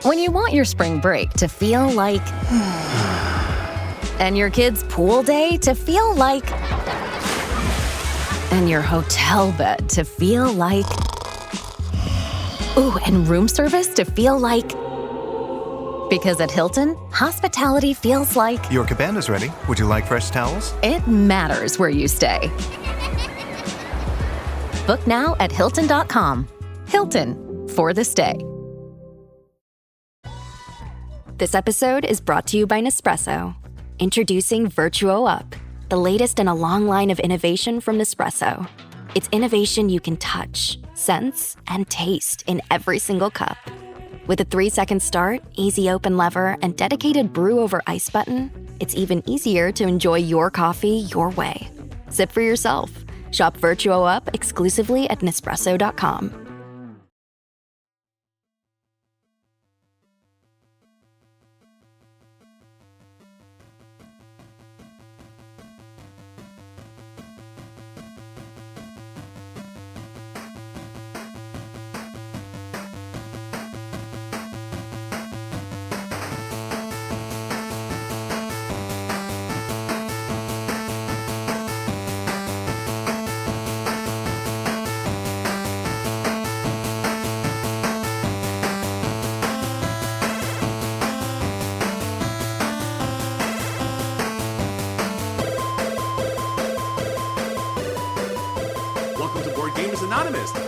When you want your spring break to feel like... and your kids' pool day to feel like... and your hotel bed to feel like... ooh, and room service to feel like... because at Hilton, hospitality feels like... Your cabana's ready. Would you like fresh towels? It matters where you stay. Book now at Hilton.com. Hilton, for the stay. This episode is brought to you by Nespresso. Introducing Virtuo Up, the latest in a long line of innovation from Nespresso. It's innovation you can touch, sense, and taste in every single cup. With a 3-second start, easy open lever, and dedicated brew over ice button, it's even easier to enjoy your coffee your way. Sip for yourself. Shop Virtuo Up exclusively at Nespresso.com.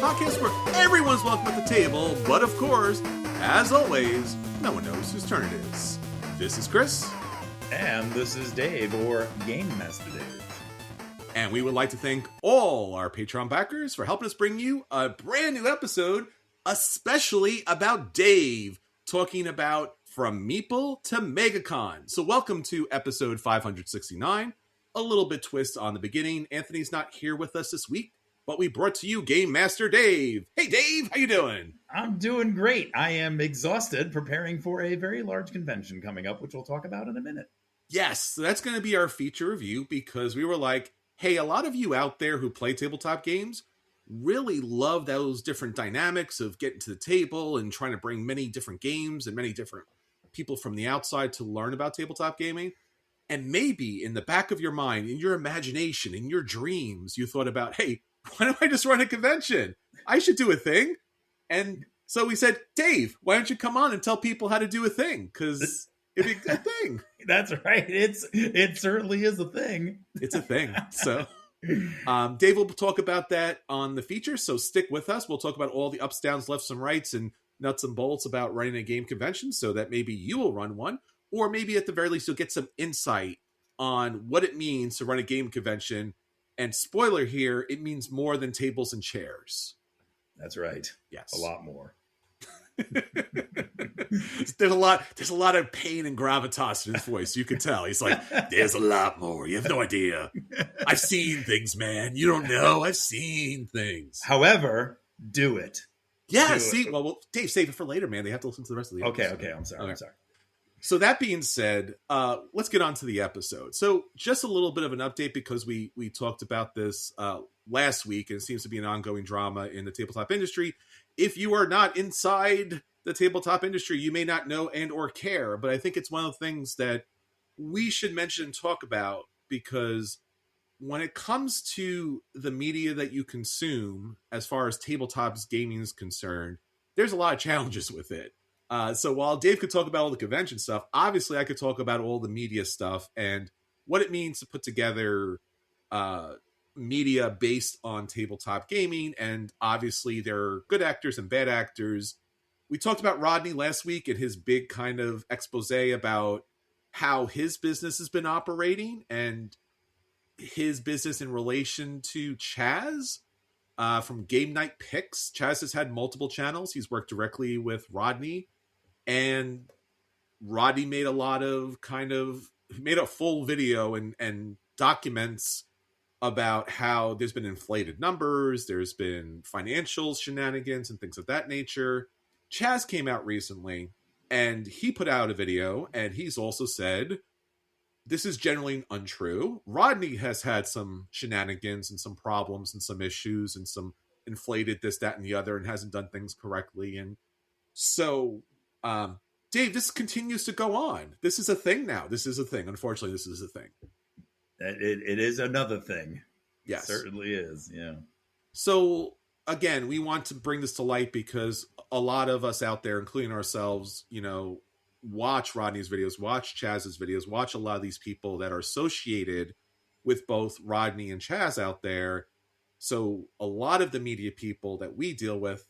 Podcast where everyone's welcome at the table, but of course, as always, no one knows whose turn it is. This is Chris. And this is Dave, or Game Master Dave. And we would like to thank all our Patreon backers for helping us bring you a brand new episode, especially about Dave, talking about From Meeple to Megacon. So welcome to episode 569. A little bit twist on the beginning. Anthony's not here with us this week, but we brought to you Game Master Dave. Hey, Dave, how you doing? I'm doing great. I am exhausted preparing for a very large convention coming up, which we'll talk about in a minute. Yes, so that's going to be our feature review because we were like, hey, a lot of you out there who play tabletop games really love those different dynamics of getting to the table and trying to bring many different games and many different people from the outside to learn about tabletop gaming. And maybe in the back of your mind, in your imagination, in your dreams, you thought about, hey, why don't I just run a convention? I should do a thing. And so we said, Dave, why don't you come on and tell people how to do a thing? Because it'd be a thing. That's right. It certainly is a thing. It's a thing. So Dave will talk about that on the feature. So stick with us. We'll talk about all the ups, downs, lefts, and rights, and nuts and bolts about running a game convention so that maybe you will run one. Or maybe at the very least, you'll get some insight on what it means to run a game convention. And spoiler here, it means more than tables and chairs. That's right. Yes. A lot more. There's a lot of pain and gravitas in his voice. You can tell. He's like, there's a lot more. You have no idea. I've seen things, man. You don't know. I've seen things. However, do it. Yeah, do see, it. well, Dave, save it for later, man. They have to listen to the rest of the episode. Okay, I'm sorry. So that being said, let's get on to the episode. So just a little bit of an update because we talked about this last week, and it seems to be an ongoing drama in the tabletop industry. If you are not inside the tabletop industry, you may not know and or care, but I think it's one of the things that we should mention and talk about because when it comes to the media that you consume, as far as tabletops gaming is concerned, there's a lot of challenges with it. So while Dave could talk about all the convention stuff, obviously I could talk about all the media stuff and what it means to put together media based on tabletop gaming. And obviously there are good actors and bad actors. We talked about Rodney last week and his big kind of expose about how his business has been operating and his business in relation to Chaz from Game Night Picks. Chaz has had multiple channels. He's worked directly with Rodney. And Rodney made made a full video and documents about how there's been inflated numbers, there's been financial shenanigans and things of that nature. Chaz came out recently and he put out a video and he's also said, this is generally untrue. Rodney has had some shenanigans and some problems and some issues and some inflated this, that, and the other and hasn't done things correctly. And so Dave, this continues to go on. This is a thing now. This is a thing. Unfortunately, this is a thing. It is another thing. Yes. It certainly is. Yeah. So again, we want to bring this to light because a lot of us out there, including ourselves, watch Rodney's videos, watch Chaz's videos, watch a lot of these people that are associated with both Rodney and Chaz out there. So a lot of the media people that we deal with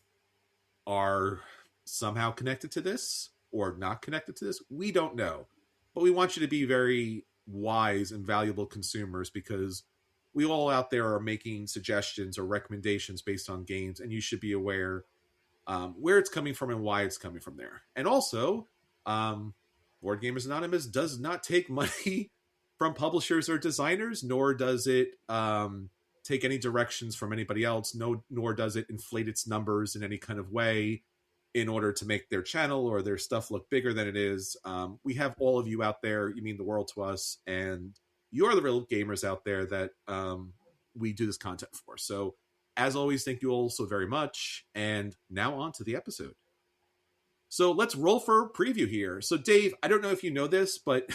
are somehow connected to this or not connected to this. We don't know. But we want you to be very wise and valuable consumers because we all out there are making suggestions or recommendations based on games, and you should be aware where it's coming from and why it's coming from there. And also, Board Gamers Anonymous does not take money from publishers or designers, nor does it take any directions from anybody else, nor does it inflate its numbers in any kind of way in order to make their channel or their stuff look bigger than it is. We have all of you out there. You mean the world to us, and you're the real gamers out there that we do this content for. So, as always, thank you all so very much. And now on to the episode. So let's roll for a preview here. So, Dave, I don't know if you know this, but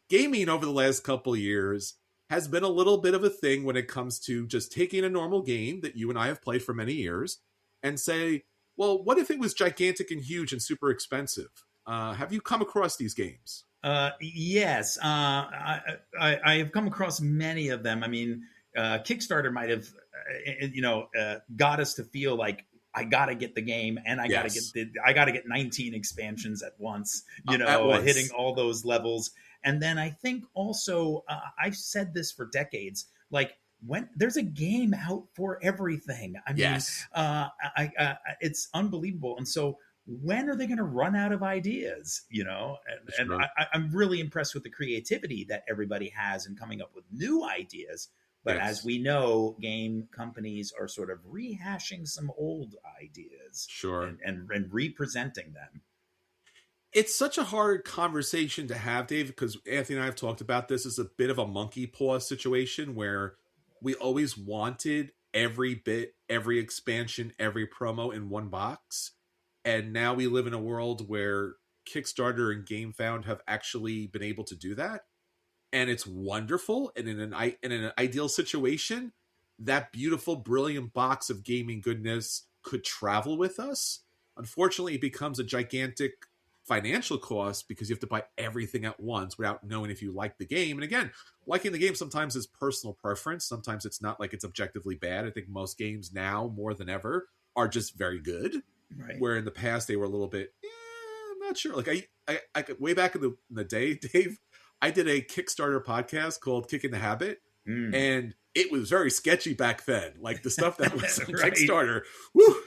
gaming over the last couple of years has been a little bit of a thing when it comes to just taking a normal game that you and I have played for many years and say, well, what if it was gigantic and huge and super expensive? Have you come across these games? Yes. I have come across many of them. I mean, Kickstarter might have, got us to feel like I got to get the game and I got to get 19 expansions at once, hitting all those levels. And then I think also, I've said this for decades, like when there's a game out for everything. I mean, it's unbelievable. And so when are they going to run out of ideas? I'm really impressed with the creativity that everybody has in coming up with new ideas. But as we know, game companies are sort of rehashing some old ideas, and representing them. It's such a hard conversation to have, Dave, because Anthony and I have talked about this as a bit of a monkey paw situation where we always wanted every bit, every expansion, every promo in one box. And now we live in a world where Kickstarter and GameFound have actually been able to do that. And it's wonderful. And in an ideal situation, that beautiful, brilliant box of gaming goodness could travel with us. Unfortunately, it becomes a gigantic financial cost because you have to buy everything at once without knowing if you like the game. And again, liking the game sometimes is personal preference. Sometimes it's not like it's objectively bad. I think most games now, more than ever, are just very good. Right. Where in the past they were a little bit, I'm not sure. Like I way back in the day, Dave, I did a Kickstarter podcast called Kicking the Habit, and it was very sketchy back then. Like the stuff that was on Right. Kickstarter, whew,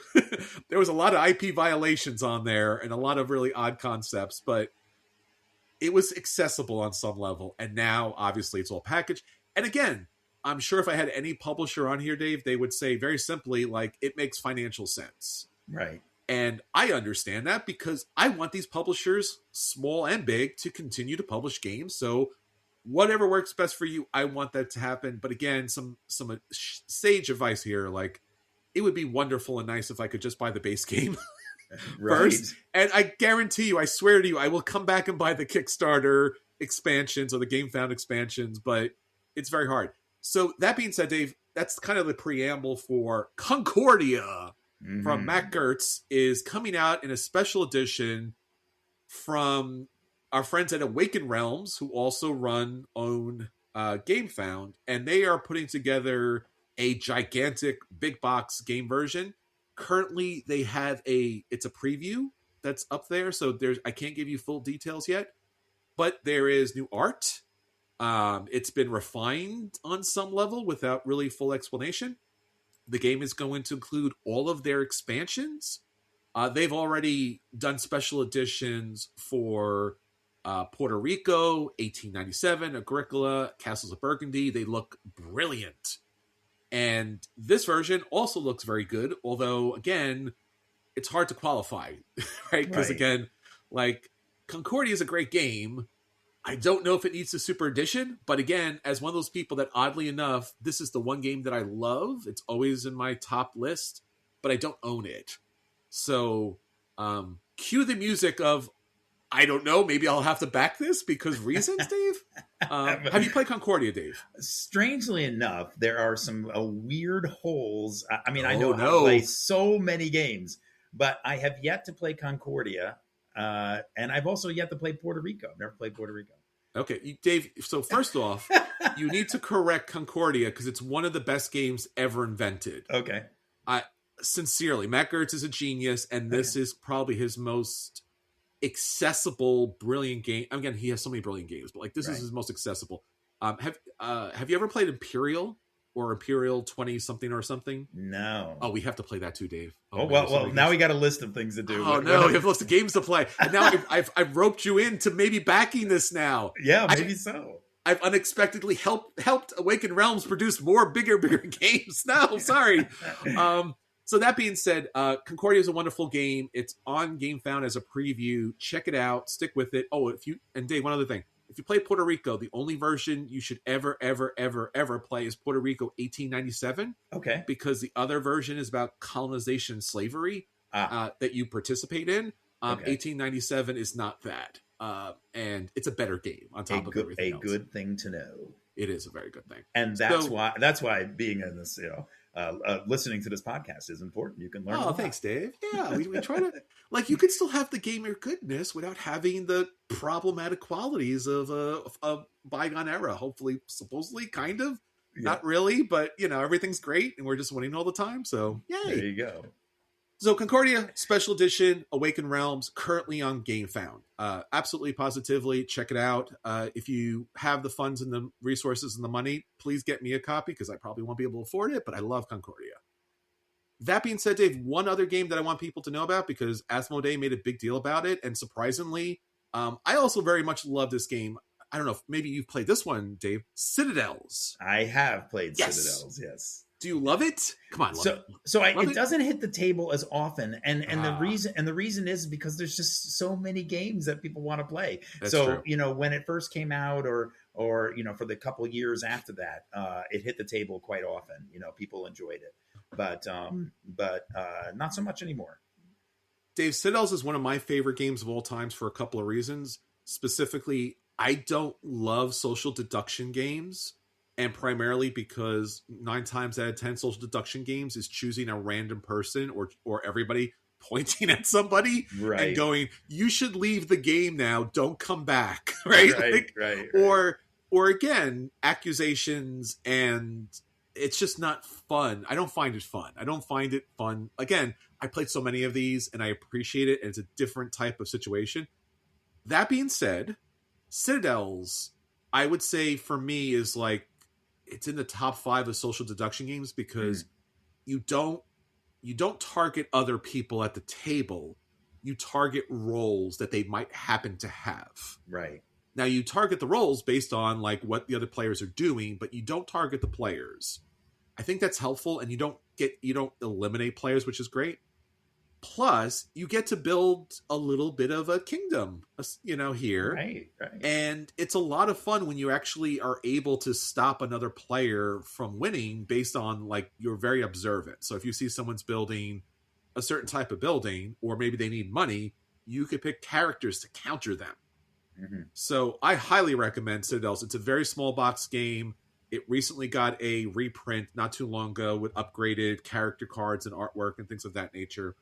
there was a lot of IP violations on there and a lot of really odd concepts, but it was accessible on some level. And now, obviously, it's all packaged. And again, I'm sure if I had any publisher on here, Dave, they would say very simply, like, it makes financial sense. Right. And I understand that because I want these publishers, small and big, to continue to publish games. So whatever works best for you, I want that to happen. But again, some sage advice here, like it would be wonderful and nice if I could just buy the base game first. And I guarantee you, I swear to you, I will come back and buy the Kickstarter expansions or the GameFound expansions, but it's very hard. So that being said, Dave, that's kind of the preamble for Concordia. From Matt Gertz is coming out in a special edition from our friends at Awaken Realms, who also own GameFound, and they are putting together a gigantic big box game version. Currently, they have it's a preview that's up there, so I can't give you full details yet, but there is new art. It's been refined on some level without really full explanation. The game is going to include all of their expansions. They've already done special editions for Puerto Rico, 1897, Agricola, Castles of Burgundy. They look brilliant. And this version also looks very good, although, again, it's hard to qualify, right? Because, again, like, Concordia is a great game. I don't know if it needs a super edition, but again, as one of those people that oddly enough, this is the one game that I love. It's always in my top list, but I don't own it. So cue the music of I don't know. Maybe I'll have to back this because reasons, Dave. Have you played Concordia, Dave? Strangely enough, there are some weird holes. I mean, I Oh, know no. how to play so many games, but I have yet to play Concordia, and I've also yet to play Puerto Rico. I've never played Puerto Rico. Okay, Dave. So first off, you need to correct Concordia because it's one of the best games ever invented. Okay. Sincerely, Matt Gertz is a genius, and this is probably his most accessible, brilliant game. Again, he has so many brilliant games, but like this is his most accessible. Have you ever played Imperial or Imperial 20 something or something? No. Oh, we have to play that too, Dave. Well, now we got a list of things to do. Oh no, we have a list of games to play, and now I've roped you into maybe backing this now. Yeah, maybe so. I've unexpectedly helped Awakened Realms produce bigger games. No, sorry. So that being said, Concordia is a wonderful game. It's on GameFound as a preview. Check it out. Stick with it. Oh, and Dave, one other thing. If you play Puerto Rico, the only version you should ever play is Puerto Rico 1897. Okay. Because the other version is about colonization and slavery that you participate in. 1897 is not that. And it's a better game on top of everything else. A good thing to know. It is a very good thing. And that's why being in this, listening to this podcast is important. You can learn. Oh, thanks, Dave. Yeah, we try to you can still have the gamer goodness without having the problematic qualities of a bygone era. Hopefully, supposedly, kind of, not really, but everything's great, and we're just winning all the time. So, yay! There you go. So, Concordia Special Edition, Awakened Realms, currently on GameFound. Absolutely, positively, check it out. If you have the funds and the resources and the money, please get me a copy because I probably won't be able to afford it, but I love Concordia. That being said, Dave, one other game that I want people to know about because Asmodee made a big deal about it, and surprisingly, I also very much love this game. I don't know if maybe you've played this one, Dave. Citadels. I have played Citadels, yes. Do you love it? Come on, it doesn't hit the table as often, and the reason is because there's just so many games that people want to play. That's so true. When it first came out, or for the couple of years after that, it hit the table quite often. People enjoyed it, but not so much anymore. Dave, Citadels is one of my favorite games of all times for a couple of reasons. Specifically, I don't love social deduction games. And primarily because 9 times out of 10 social deduction games is choosing a random person or everybody pointing at somebody and going, you should leave the game now. Don't come back. Right. Or again, accusations, and it's just not fun. I don't find it fun. Again, I played so many of these and I appreciate it. And it's a different type of situation. That being said, Citadels, I would say for me is it's in the top 5 of social deduction games because you don't target other people at the table. You target roles that they might happen to have. Right. Now you target the roles based on what the other players are doing, but you don't target the players. I think that's helpful, and you don't eliminate players, which is great. Plus, you get to build a little bit of a kingdom, here. Right. And it's a lot of fun when you actually are able to stop another player from winning based on, you're very observant. So if you see someone's building a certain type of building, or maybe they need money, you could pick characters to counter them. Mm-hmm. So I highly recommend Citadels. It's a very small box game. It recently got a reprint not too long ago with upgraded character cards and artwork and things of that nature.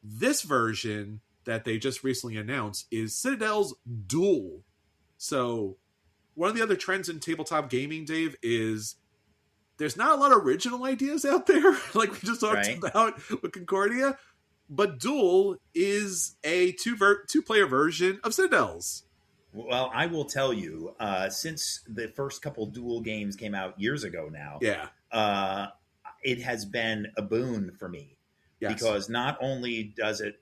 This version that they just recently announced is Citadel's Duel. So one of the other trends in tabletop gaming, Dave, is there's not a lot of original ideas out there, like we just talked about with Concordia. But Duel is a two-player version of Citadels. Well, I will tell you, since the first couple Duel games came out years ago now, it has been a boon for me. Yes. Because not only does it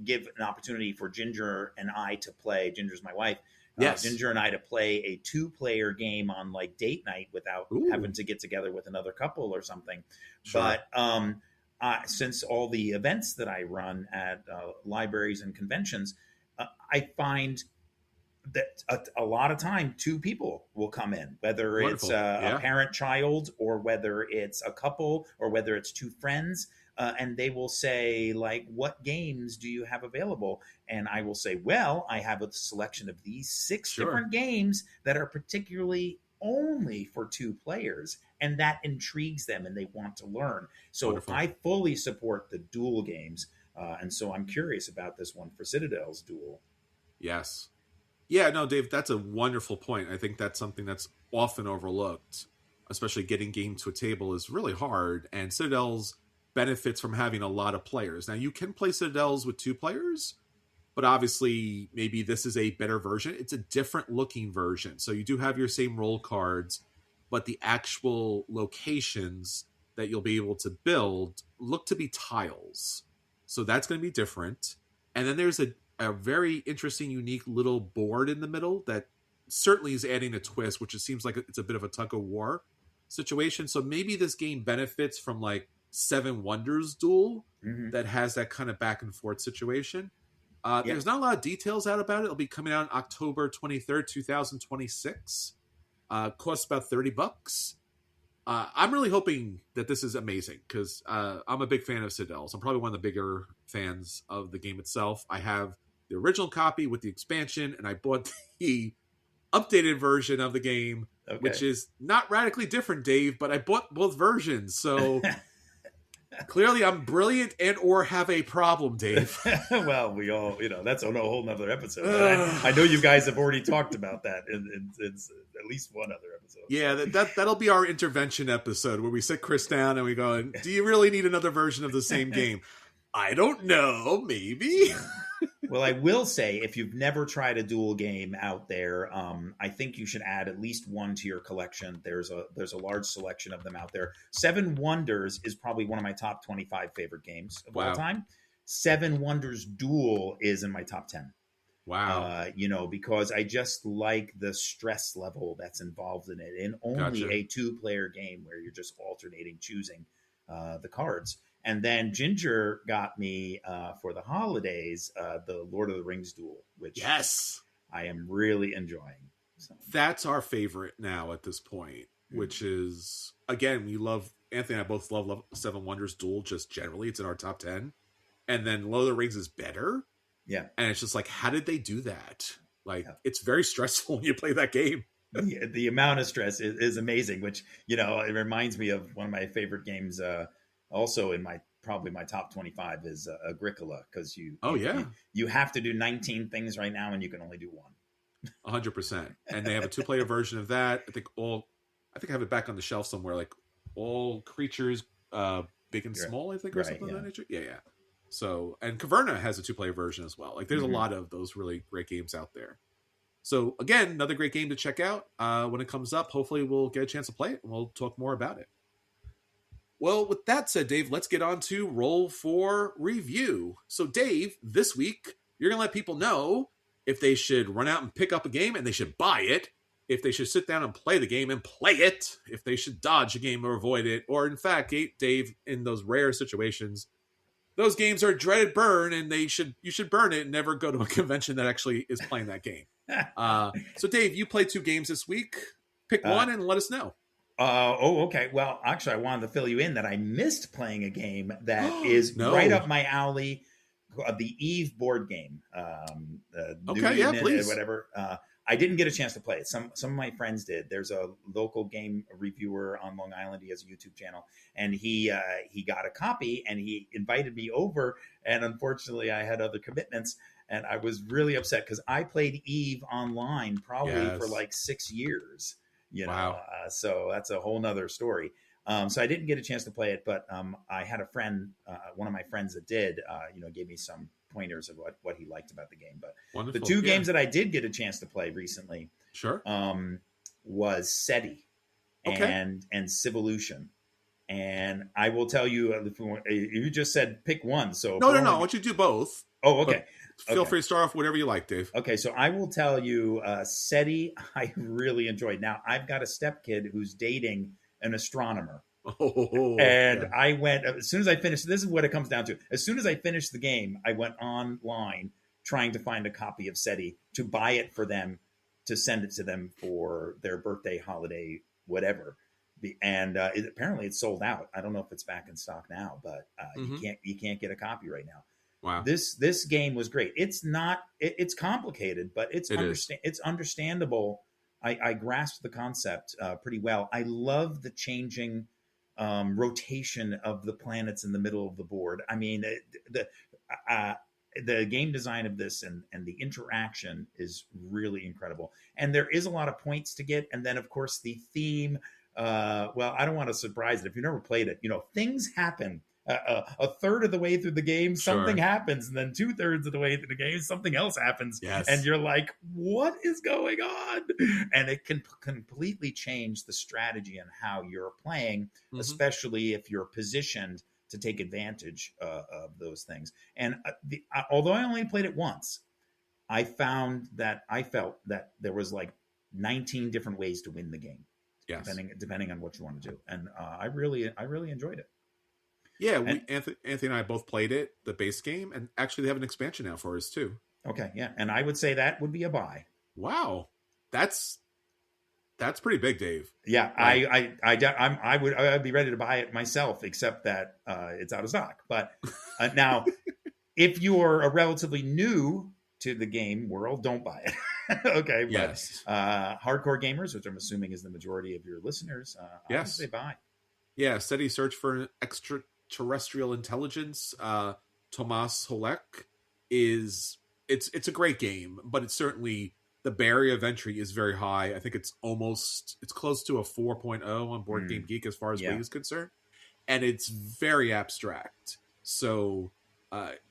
give an opportunity for Ginger and I to play, Ginger's my wife, Ginger and I to play a 2-player game on date night without having to get together with another couple or something. Sure. But since all the events that I run at libraries and conventions, I find that a lot of time 2 people will come in, whether it's a parent-child or whether it's a couple or whether it's 2 friends. and they will say, like, what games do you have available? And I will say, well, I have a selection of these six different games that are particularly only for 2 players, and that intrigues them and they want to learn. So Wonderful. I fully support the duel games, and so I'm curious about this one for Citadel's Duel. Yes. Yeah, no, Dave, that's a wonderful point. I think that's something that's often overlooked, especially getting game to a table is really hard, and Citadel's benefits from having a lot of players. Now, you can play Citadel's with 2 players, but obviously maybe this is a better version. It's a different looking version. So you do have your same roll cards, but the actual locations that you'll be able to build look to be tiles. So that's going to be different. And then there's a very interesting, unique little board in the middle that certainly is adding a twist, which it seems like it's a bit of a tug of war situation. So maybe this game benefits from like Seven Wonders Duel that has that kind of back and forth situation. There's not a lot of details out about it. It'll be coming out on October 23rd, 2026. Costs about $30. I'm really hoping that this is amazing because I'm a big fan of Citadel's. I'm probably one of the bigger fans of the game itself. I have the original copy with the expansion, and I bought the updated version of the game, which is not radically different, Dave, but I bought both versions. So clearly I'm brilliant and or have a problem, Dave. Well, we all, that's a whole nother episode. I know you guys have already talked about that in at least one other episode. Yeah, that'll be our intervention episode where we sit Chris down and we go, do you really need another version of the same game? I don't know, maybe. Well, I will say, if you've never tried a duel game out there, I think you should add at least one to your collection. There's a large selection of them out there. Seven Wonders is probably one of my top 25 favorite games of all time. Seven Wonders Duel is in my top 10. Wow. Because I just like the stress level that's involved in it. And only a 2-player game where you're just alternating, choosing the cards. And then Ginger got me for the holidays the Lord of the Rings Duel, which I am really enjoying. So. That's our favorite now at this point, which is, again, Anthony and I both love Seven Wonders Duel just generally. It's in our top 10. And then Lord of the Rings is better. Yeah. And it's just like, how did they do that? Like, it's very stressful when you play that game. The amount of stress is amazing, which, it reminds me of one of my favorite games also in probably my top 25 is Agricola, because you have to do 19 things right now and you can only do one. 100%. And they have a 2-player version of that. I think I have it back on the shelf somewhere, like all creatures big and small, I think, or something of that nature. Yeah. So, and Caverna has a 2-player version as well. Like there's a lot of those really great games out there. So again, another great game to check out when it comes up. Hopefully we'll get a chance to play it and we'll talk more about it. Well, with that said, Dave, let's get on to Roll for Review. So, Dave, this week, you're going to let people know if they should run out and pick up a game and they should buy it, if they should sit down and play the game and play it, if they should dodge a game or avoid it, or in fact, Dave, in those rare situations, those games are a dreaded burn and you should burn it and never go to a convention that actually is playing that game. So, Dave, you played 2 games this week. Pick one and let us know. Okay. Well, actually, I wanted to fill you in that I missed playing a game that is right up my alley. The Eve board game. Please. Whatever. I didn't get a chance to play it. Some of my friends did. There's a local game reviewer on Long Island. He has a YouTube channel, and he got a copy and he invited me over. And unfortunately, I had other commitments, and I was really upset because I played Eve online probably for like 6 years. Wow. So that's a whole nother story. So I didn't get a chance to play it, but I had a friend, one of my friends that did, gave me some pointers of what he liked about the game. But Wonderful. The 2 games that I did get a chance to play recently, was SETI and Civolution. And I will tell you, you just said pick one. So no. I want you to do both. Oh, okay. Feel free to start off whatever you like, Dave. Okay, so I will tell you, SETI, I really enjoyed. Now, I've got a stepkid who's dating an astronomer. I went, as soon as I finished, this is what it comes down to. As soon as I finished the game, I went online trying to find a copy of SETI to buy it for them, to send it to them for their birthday, holiday, whatever. Apparently it's sold out. I don't know if it's back in stock now, but you can't get a copy right now. Wow. This game was great. It's complicated, but it's understandable. I grasped the concept pretty well. I love the changing rotation of the planets in the middle of the board. I mean, the game design of this and the interaction is really incredible. And there is a lot of points to get. And then, of course, the theme. Well, I don't want to surprise it. If you've never played it, things happen. A third of the way through the game, something happens, and then 2/3 of the way through the game, something else happens, and you're like, "What is going on?" And it can completely change the strategy and how you're playing, especially if you're positioned to take advantage of those things. And although I only played it once, I felt that there was like 19 different ways to win the game, depending on what you want to do, and I really enjoyed it. Yeah, Anthony and I both played it, the base game, and actually they have an expansion now for us too. Okay, yeah, and I would say that would be a buy. Wow, that's pretty big, Dave. Yeah, right. I'd be ready to buy it myself, except that it's out of stock. But now, if you're a relatively new to the game world, don't buy it. Okay, yes. But hardcore gamers, which I'm assuming is the majority of your listeners, I would say buy. Yeah, SETI search for an extraterrestrial intelligence. Tomas Holek it's a great game, but it's certainly the barrier of entry is very high. I think it's close to a 4.0 on Board Game Geek as far as weight is concerned, and it's very abstract. So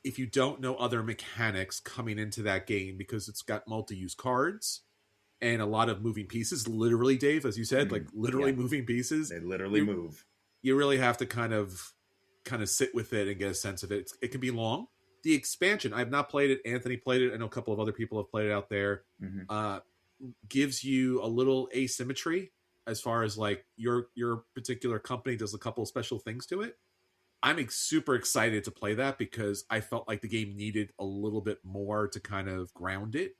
if you don't know other mechanics coming into that game, because it's got multi-use cards and a lot of moving pieces, literally, Dave, as you said, like literally moving pieces. They literally move. You really have to kind of sit with it and get a sense of it. It can be long. The expansion, I've not played it. Anthony played it. I know a couple of other people have played it out there. Gives you a little asymmetry as far as like your particular company does a couple of special things to it. I'm super excited to play that because I felt like the game needed a little bit more to kind of ground it.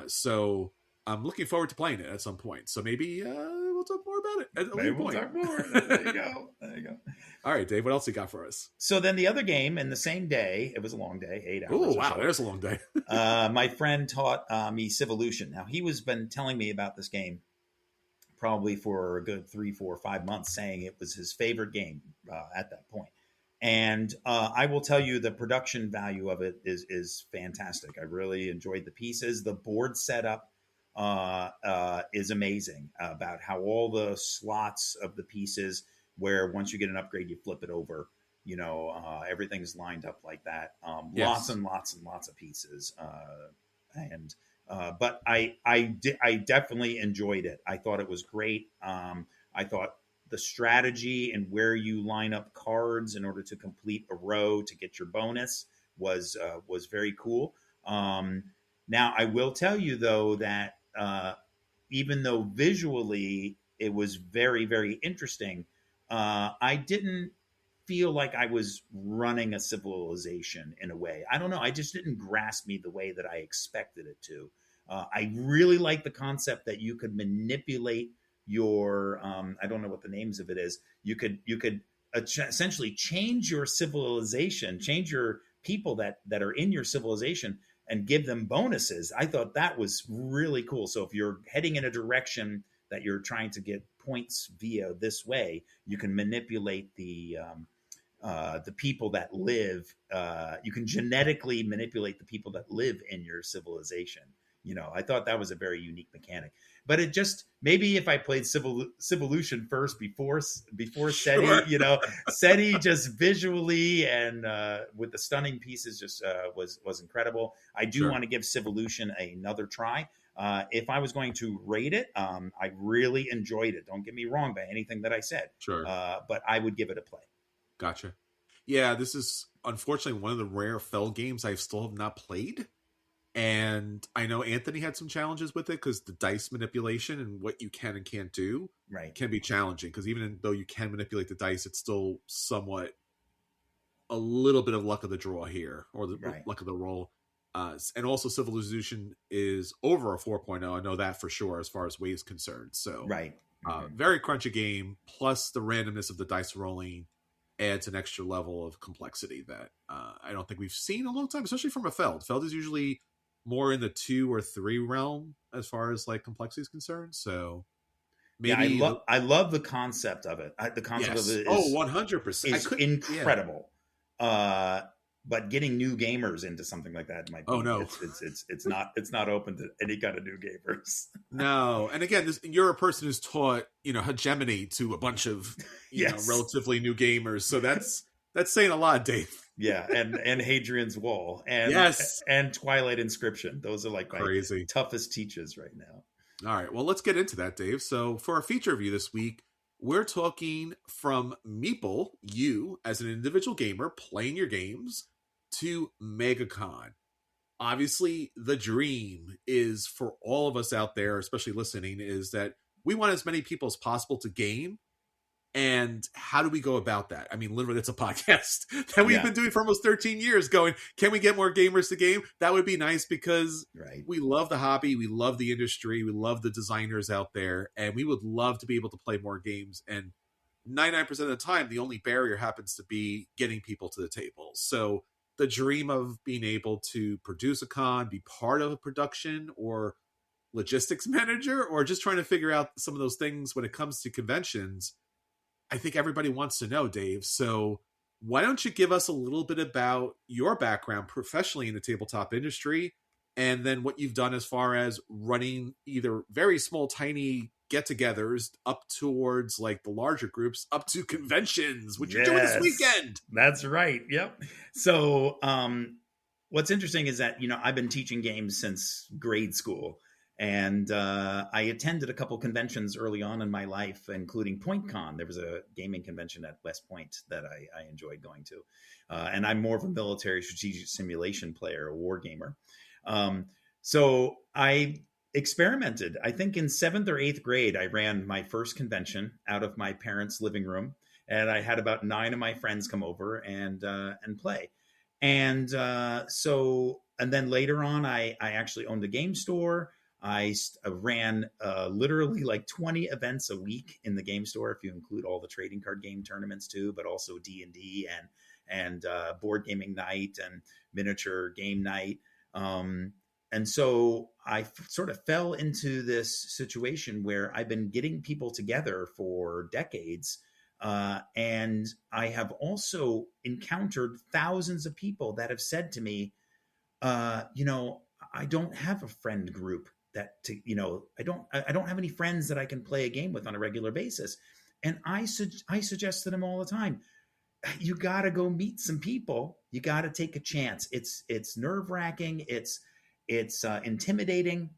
So I'm looking forward to playing it at some point. So maybe we'll talk more about it at a later point. Talk more. There you go. All right, Dave, what else you got for us? So then the other game in the same day, it was a long day, 8 hours. Oh, wow, there's a long day. My friend taught me Civolution. Now, he was been telling me about this game probably for a good 3, 4, 5 months, saying it was his favorite game at that point. And I will tell you the production value of it is fantastic. I really enjoyed the pieces. The board setup is amazing about how all the slots of the pieces, where once you get an upgrade, you flip it over, everything's lined up like that. Lots and lots and lots of pieces. But I definitely enjoyed it. I thought it was great. I thought the strategy and where you line up cards in order to complete a row to get your bonus was very cool. Now, I will tell you, though, that even though visually it was very, very interesting, I didn't feel like I was running a civilization in a way. I don't know. I just didn't grasp me the way that I expected it to. I really like the concept that you could manipulate your I don't know what the names of it is. You could essentially change your civilization, change your people that are in your civilization and give them bonuses. I thought that was really cool. So if you're heading in a direction that you're trying to get points via this way, you can manipulate the people that live. You can genetically manipulate the people that live in your civilization. I thought that was a very unique mechanic. But it just, maybe if I played Civolution first before SETI, SETI just visually and with the stunning pieces just was incredible. I do want to give Civolution another try. If I was going to rate it, I really enjoyed it. Don't get me wrong by anything that I said. Sure. But I would give it a play. Gotcha. Yeah, this is unfortunately one of the rare Fell games I still have not played. And I know Anthony had some challenges with it because the dice manipulation and what you can and can't do can be challenging. Because even though you can manipulate the dice, it's still somewhat a little bit of luck of the draw here, or the luck of the roll. And also Civilization is over a 4.0. I know that for sure as far as weight is concerned. So Very crunchy game, plus the randomness of the dice rolling adds an extra level of complexity that I don't think we've seen in a long time, especially from a Feld. Feld is usually more in the 2 or 3 realm as far as like complexity is concerned. So maybe I love the concept of it. The concept of it is 100%. is incredible. But getting new gamers into something like that might be, it's not open to any kind of new gamers. No. And again, you're a person who's taught, hegemony to a bunch of relatively new gamers. So that's saying a lot, Dave. Yeah, and Hadrian's Wall and Twilight Inscription. Those are like crazy my toughest teachers right now. All right, well, let's get into that, Dave. So for our feature review this week, we're talking from Meeple, you as an individual gamer playing your games, to Megacon. Obviously, the dream is for all of us out there, especially listening, is that we want as many people as possible to game. And how do we go about that? I mean, literally, it's a podcast that we've been doing for almost 13 years going, can we get more gamers to game? That would be nice because we love the hobby. We love the industry. We love the designers out there. And we would love to be able to play more games. And 99% of the time, the only barrier happens to be getting people to the table. So the dream of being able to produce a con, be part of a production or logistics manager, or just trying to figure out some of those things when it comes to conventions, I think everybody wants to know, Dave. So why don't you give us a little bit about your background professionally in the tabletop industry, and then what you've done as far as running either very small, tiny get-togethers up towards like the larger groups, up to conventions, which you're doing this weekend. That's right. Yep. So what's interesting is that, I've been teaching games since grade school. And I attended a couple conventions early on in my life, including PointCon. There was a gaming convention at West Point that I enjoyed going to. And I'm more of a military strategic simulation player, a war gamer. So I experimented. I think in 7th or 8th grade, I ran my first convention out of my parents' living room. And I had about 9 of my friends come over and play. And and then later on, I actually owned a game store. I ran literally like 20 events a week in the game store, if you include all the trading card game tournaments too, but also D&D and board gaming night and miniature game night. And so I sort of fell into this situation where I've been getting people together for decades. And I have also encountered thousands of people that have said to me, I don't have a friend group I don't have any friends that I can play a game with on a regular basis. And I suggest to them all the time, you got to go meet some people. You got to take a chance. It's nerve-wracking. It's intimidating,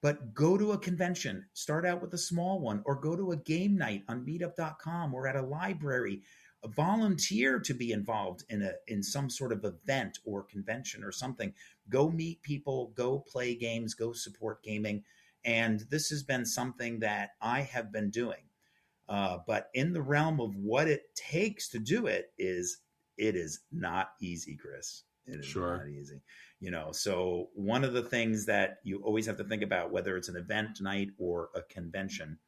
but go to a convention, start out with a small one, or go to a game night on meetup.com or at a library. Volunteer to be involved in some sort of event or convention or something. Go meet people, go play games, go support gaming. And this has been something that I have been doing. But in the realm of what it takes to do it is not easy, Chris. It is not easy. So one of the things that you always have to think about, whether it's an event night or a convention,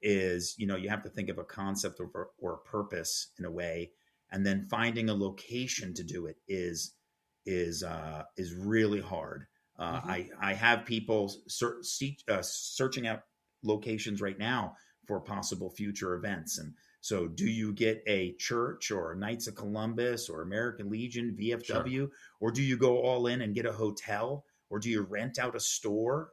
is, you have to think of a concept or a purpose in a way, and then finding a location to do it is really hard. I have people searching out locations right now for possible future events. And so do you get a church or Knights of Columbus or American Legion, VFW, or do you go all in and get a hotel, or do you rent out a store?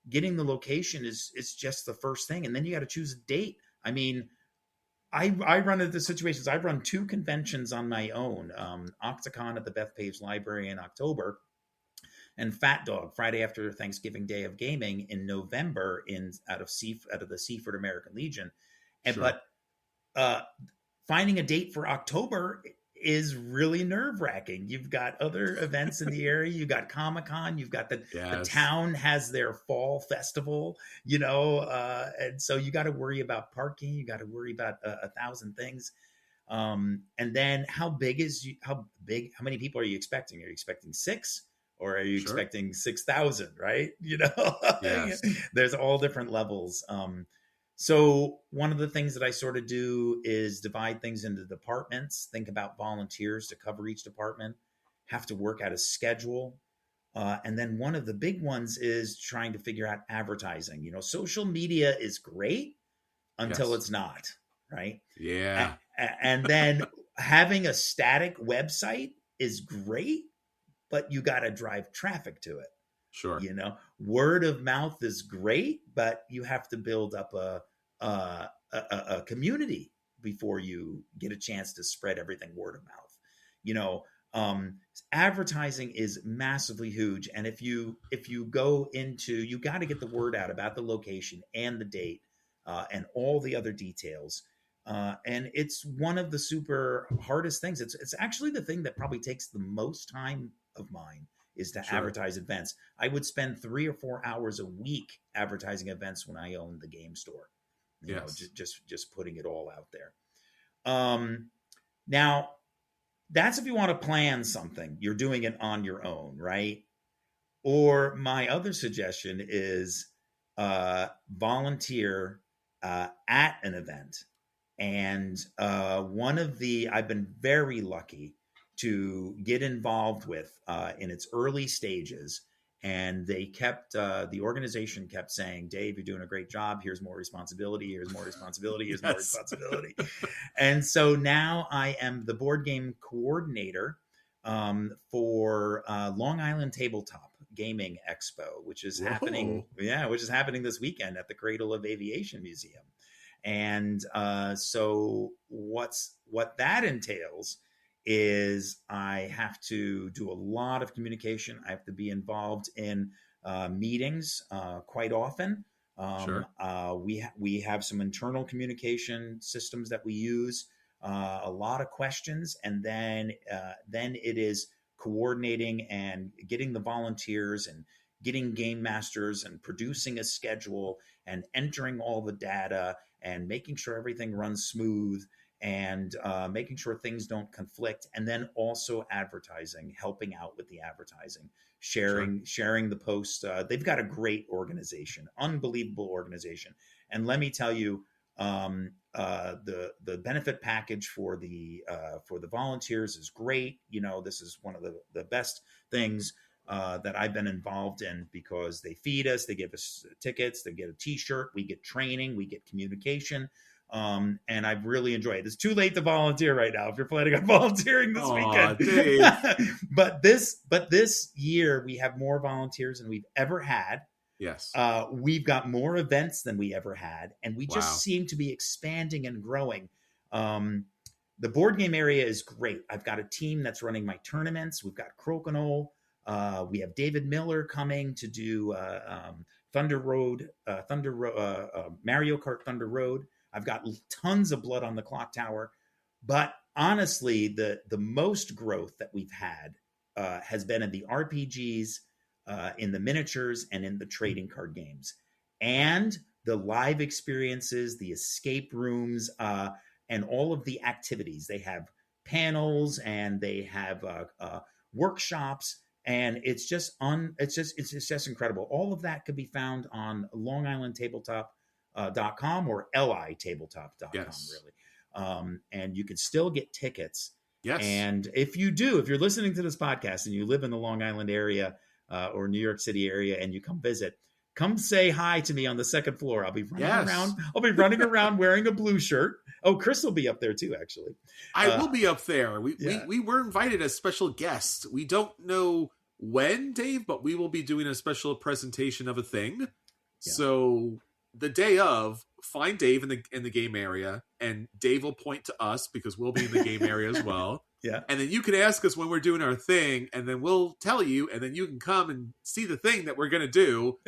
Getting the location is just the first thing. And then you got to choose a date. I mean, I run into situations. I've run 2 conventions on my own, Octocon at the Bethpage Library in October, and Fat Dog Friday after Thanksgiving Day of Gaming in November out of the Seaford American Legion. But finding a date for October is really nerve-wracking. You've got other events in the area. You've got Comic-Con. You've got the town has their fall festival, and so you got to worry about parking. You got to worry about 1,000 things. And then how many people are you expecting? Are you expecting 6, or are you expecting 6,000? Right? There's all different levels. So one of the things that I sort of do is divide things into departments, think about volunteers to cover each department, have to work out a schedule. And then one of the big ones is trying to figure out advertising. You know, social media is great until it's not, right? Yeah. And then having a static website is great, but you got to drive traffic to it. Sure. You know, word of mouth is great, but you have to build up a community before you get a chance to spread everything word of mouth. You know, advertising is massively huge. And if you go into, you got to get the word out about the location and the date and all the other details. And it's one of the super hardest things. It's actually the thing that probably takes the most time of mine is to advertise events. I would spend 3 or 4 hours a week advertising events when I owned the game store. You know, just putting it all out there. Now, that's if you want to plan something. You're doing it on your own, right? Or my other suggestion is volunteer at an event. And I've been very lucky to get involved with in its early stages. And they kept, the organization kept saying, Dave, you're doing a great job. Here's more responsibility. Here's more responsibility. Here's more responsibility. And so now I am the board game coordinator for Long Island Tabletop Gaming Expo, which is happening this weekend at the Cradle of Aviation Museum. And so what that entails is I have to do a lot of communication. I have to be involved in meetings quite often. We have some internal communication systems that we use, a lot of questions, and then it is coordinating and getting the volunteers and getting game masters and producing a schedule and entering all the data and making sure everything runs smooth and making sure things don't conflict, and then also advertising, helping out with the advertising, sharing the post. They've got a great organization, unbelievable organization. And let me tell you, the benefit package for the volunteers is great. You know, this is one of the best things that I've been involved in, because they feed us, they give us tickets, they get a T-shirt, we get training, we get communication. And I've really enjoyed it. It's too late to volunteer right now if you're planning on volunteering this weekend. But this year we have more volunteers than we've ever had. Yes. We've got more events than we ever had, and we just seem to be expanding and growing. The board game area is great. I've got a team that's running my tournaments. We've got Crokinole. We have David Miller coming to do Mario Kart Thunder Road. I've got tons of blood on the clock tower, but honestly, the most growth that we've had has been in the RPGs, in the miniatures, and in the trading card games, and the live experiences, the escape rooms, and all of the activities. They have panels and they have workshops, and it's just incredible. All of that could be found on Long Island Tabletop.com or litabletop.com, really. And you can still get tickets. Yes. And if you're listening to this podcast and you live in the Long Island area or New York City area and you come visit, come say hi to me on the second floor. I'll be running around. I'll be running around wearing a blue shirt. Oh, Chris will be up there too, actually. I will be up there. We were invited as special guests. We don't know when, Dave, but we will be doing a special presentation of a thing. Yeah. So the day of, find Dave in the game area, and Dave will point to us because we'll be in the game area as well. Yeah. And then you can ask us when we're doing our thing, and then we'll tell you, and then you can come and see the thing that we're going to do.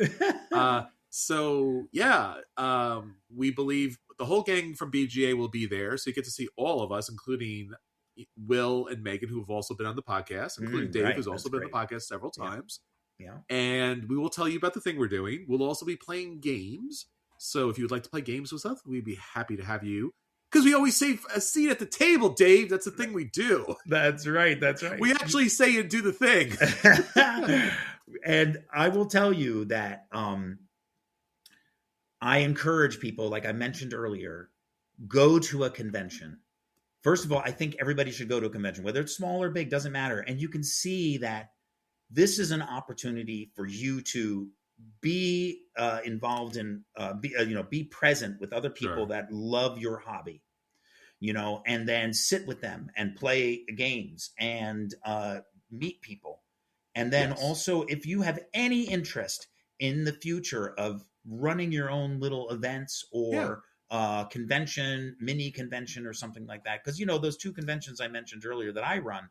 We believe the whole gang from BGA will be there. So you get to see all of us, including Will and Megan, who have also been on the podcast, including Dave, who's also been on the podcast several times. Yeah. And we will tell you about the thing we're doing. We'll also be playing games. So if you would like to play games with us, we'd be happy to have you. Because we always say a seat at the table, Dave. That's the thing we do. That's right. We actually say and do the thing. And I will tell you that I encourage people, like I mentioned earlier, go to a convention. First of all, I think everybody should go to a convention, whether it's small or big, doesn't matter. And you can see that this is an opportunity for you to be involved in, be present with other people that love your hobby, and then sit with them and play games and meet people. And then also, if you have any interest in the future of running your own little events or mini convention or something like that, because those 2 conventions I mentioned earlier that I run,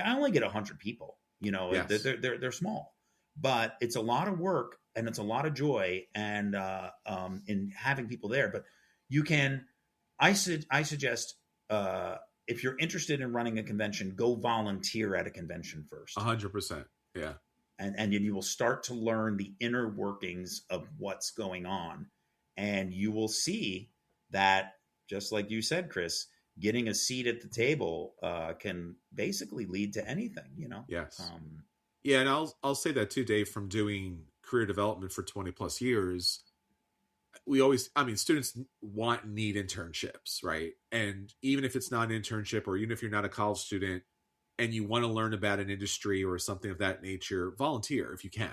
I only get 100 people. They're small, but it's a lot of work and it's a lot of joy and in having people there. But you can, I suggest if you're interested in running a convention, go volunteer at a convention first. 100%. Yeah. And you will start to learn the inner workings of what's going on. And you will see that, just like you said, Chris, getting a seat at the table can basically lead to anything, Yes. Yeah. And I'll say that too, Dave, from doing career development for 20 plus years, students want and need internships, right? And even if it's not an internship, or even if you're not a college student and you want to learn about an industry or something of that nature, volunteer if you can.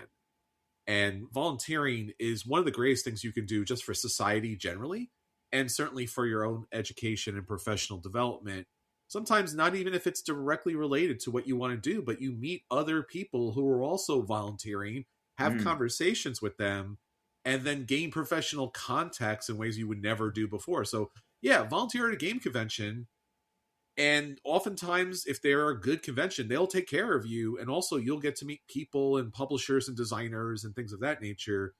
And volunteering is one of the greatest things you can do just for society generally, and certainly for your own education and professional development. Sometimes not even if it's directly related to what you want to do, but you meet other people who are also volunteering, have conversations with them, and then gain professional contacts in ways you would never do before. So yeah, volunteer at a game convention. And oftentimes, if they're a good convention, they'll take care of you. And also you'll get to meet people and publishers and designers and things of that nature.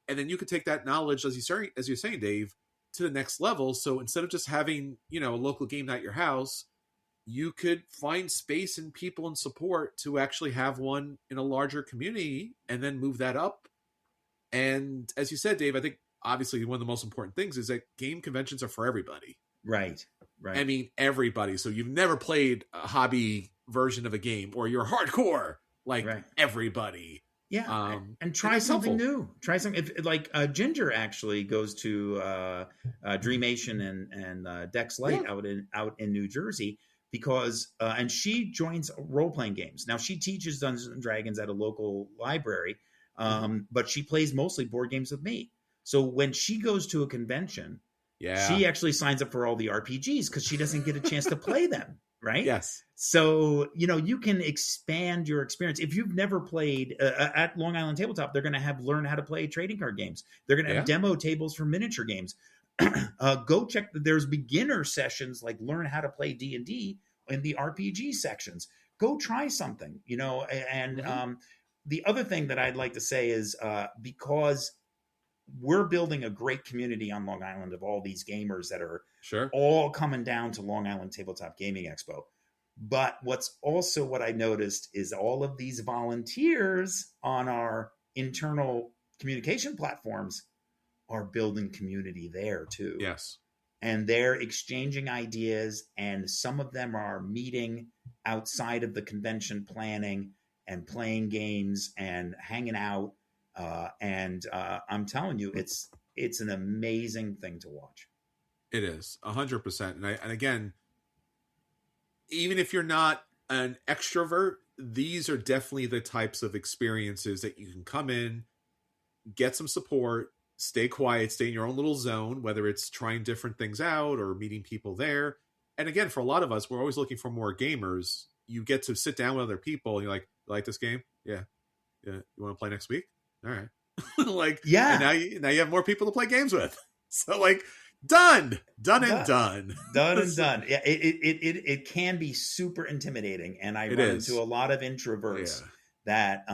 And then you can take that knowledge, as you're saying, Dave, to the next level. So instead of just having, a local game night at your house, you could find space and people and support to actually have one in a larger community and then move that up. And as you said, Dave, I think obviously one of the most important things is that game conventions are for everybody. Right. I mean, everybody. So you've never played a hobby version of a game, or you're hardcore, everybody. Yeah. And try something new. Try something. If Ginger actually goes to Dreamation and Dex Light out in New Jersey, because and she joins role-playing games. Now she teaches Dungeons and Dragons at a local library, but she plays mostly board games with me. So when she goes to a convention, she actually signs up for all the RPGs because she doesn't get a chance to play them, right? Yes. So, you can expand your experience. If you've never played at Long Island Tabletop, they're going to learn how to play trading card games. They're going to have demo tables for miniature games. Go check. There's beginner sessions, like learn how to play D&D in the RPG sections. Go try something, and the other thing that I'd like to say is because we're building a great community on Long Island of all these gamers that are all coming down to Long Island Tabletop Gaming Expo. But what I noticed is all of these volunteers on our internal communication platforms are building community there too. Yes. And they're exchanging ideas, and some of them are meeting outside of the convention planning and playing games and hanging out. I'm telling you, it's an amazing thing to watch. It is 100%. And again, even if you're not an extrovert, these are definitely the types of experiences that you can come in, get some support, stay quiet, stay in your own little zone, whether it's trying different things out or meeting people there. And again, for a lot of us, we're always looking for more gamers. You get to sit down with other people and you're like, you like this game? Yeah. You want to play next week? All right. And now you have more people to play games with. So done. Yeah, it can be super intimidating, and I run into a lot of introverts that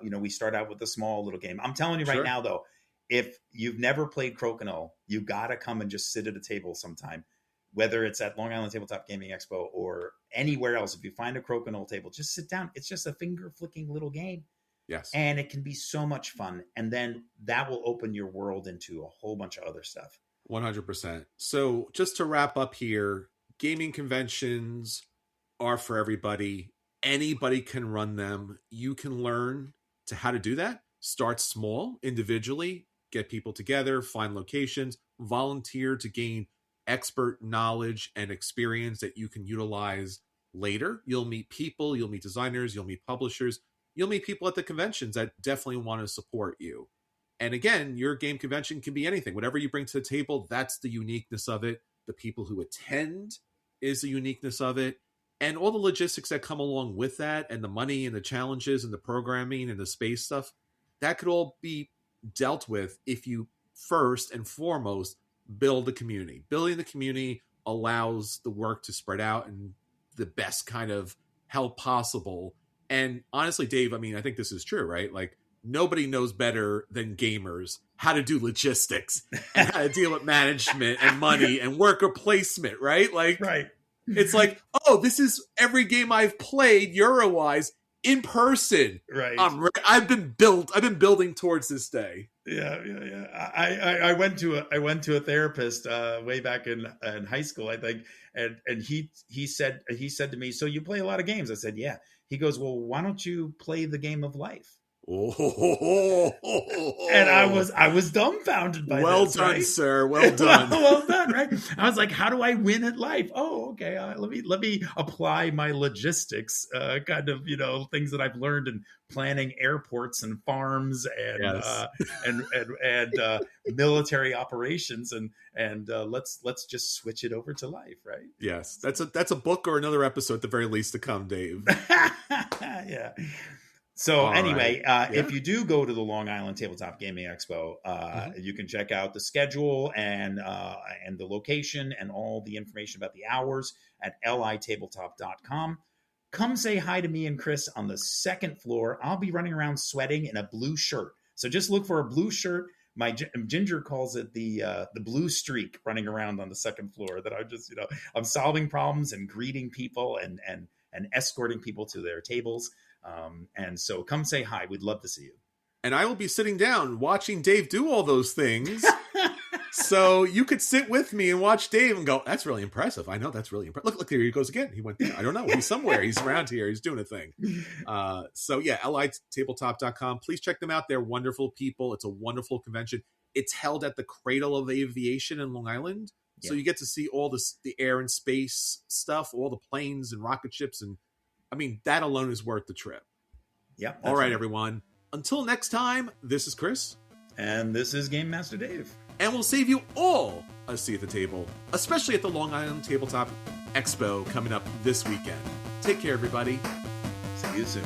we start out with a small little game. I'm telling you right now though, if you've never played Crokinole, you got to come and just sit at a table sometime, whether it's at Long Island Tabletop Gaming Expo or anywhere else. If you find a Crokinole table, just sit down. It's just a finger flicking little game. Yes. And it can be so much fun. And then that will open your world into a whole bunch of other stuff. 100%. So just to wrap up here, gaming conventions are for everybody. Anybody can run them. You can learn how to do that. Start small individually. get people together, find locations, volunteer to gain expert knowledge and experience that you can utilize later. You'll meet people, you'll meet designers, you'll meet publishers, you'll meet people at the conventions that definitely want to support you. And again, your game convention can be anything. Whatever you bring to the table, that's the uniqueness of it. The people who attend is the uniqueness of it. And all the logistics that come along with that, and the money and the challenges and the programming and the space stuff, that could all be dealt with if you first and foremost build a community. Building the community allows the work to spread out in the best kind of help possible. And honestly, Dave, I mean, I think this is true, right? Like, nobody knows better than gamers how to do logistics and how to deal with management and money and worker placement, right? Like, right. It's like, oh, this is every game I've played Euro-wise in person. Right. I've been building towards this day. Yeah. I went to a therapist way back in high school, I think, and he said to me, "So you play a lot of games?" I said, "Yeah." He goes, "Well, why don't you play the game of life?" And I was dumbfounded by well this. Done, right? sir. Well done. Well done, right? I was like, how do I win at life? Oh, okay. Let me apply my logistics, kind of, things that I've learned in planning airports and farms and Yes. and military operations, and let's just switch it over to life, right? Yes, that's a book or another episode at the very least to come, Dave. Yeah. So All anyway, right. if you do go to the Long Island Tabletop Gaming Expo, you can check out the schedule and the location and all the information about the hours at litabletop.com. Come say hi to me and Chris on the second floor. I'll be running around sweating in a blue shirt. So just look for a blue shirt. My Ginger calls it the blue streak, running around on the second floor. That I'm solving problems and greeting people and escorting people to their tables. And so come say hi. We'd love to see you. And I will be sitting down watching Dave do all those things. So you could sit with me and watch Dave and go, "That's really impressive. I know that's really impressive. Look, there he goes again. He went there. I don't know. He's somewhere. He's around here. He's doing a thing." So yeah, litabletop.com. Please check them out. They're wonderful people. It's a wonderful convention. It's held at the Cradle of Aviation in Long Island. So you get to see all the air and space stuff, all the planes and rocket ships. And I mean, that alone is worth the trip. Yeah. All right, everyone. Until next time, this is Chris. And this is Game Master Dave. And we'll save you all a seat at the table, especially at the Long Island Tabletop Expo coming up this weekend. Take care, everybody. See you soon.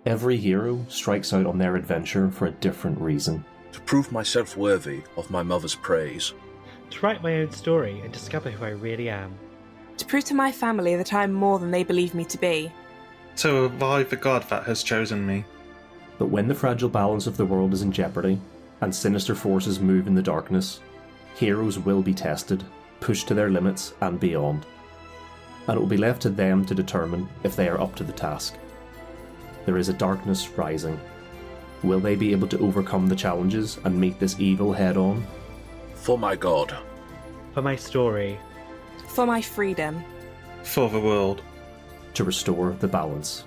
Every hero strikes out on their adventure for a different reason. To prove myself worthy of my mother's praise. To write my own story and discover who I really am. To prove to my family that I am more than they believe me to be. To revive the god that has chosen me. But when the fragile balance of the world is in jeopardy, and sinister forces move in the darkness, heroes will be tested, pushed to their limits and beyond. And it will be left to them to determine if they are up to the task. There is a darkness rising. Will they be able to overcome the challenges and meet this evil head-on? For my god. For my story. For my freedom. For the world. To restore the balance.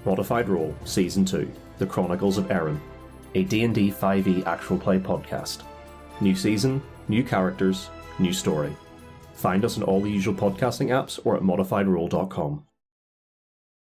Modified Role Season 2, The Chronicles of Erin, a D&D 5e actual play podcast. New season, new characters, new story. Find us on all the usual podcasting apps or at modifiedrole.com.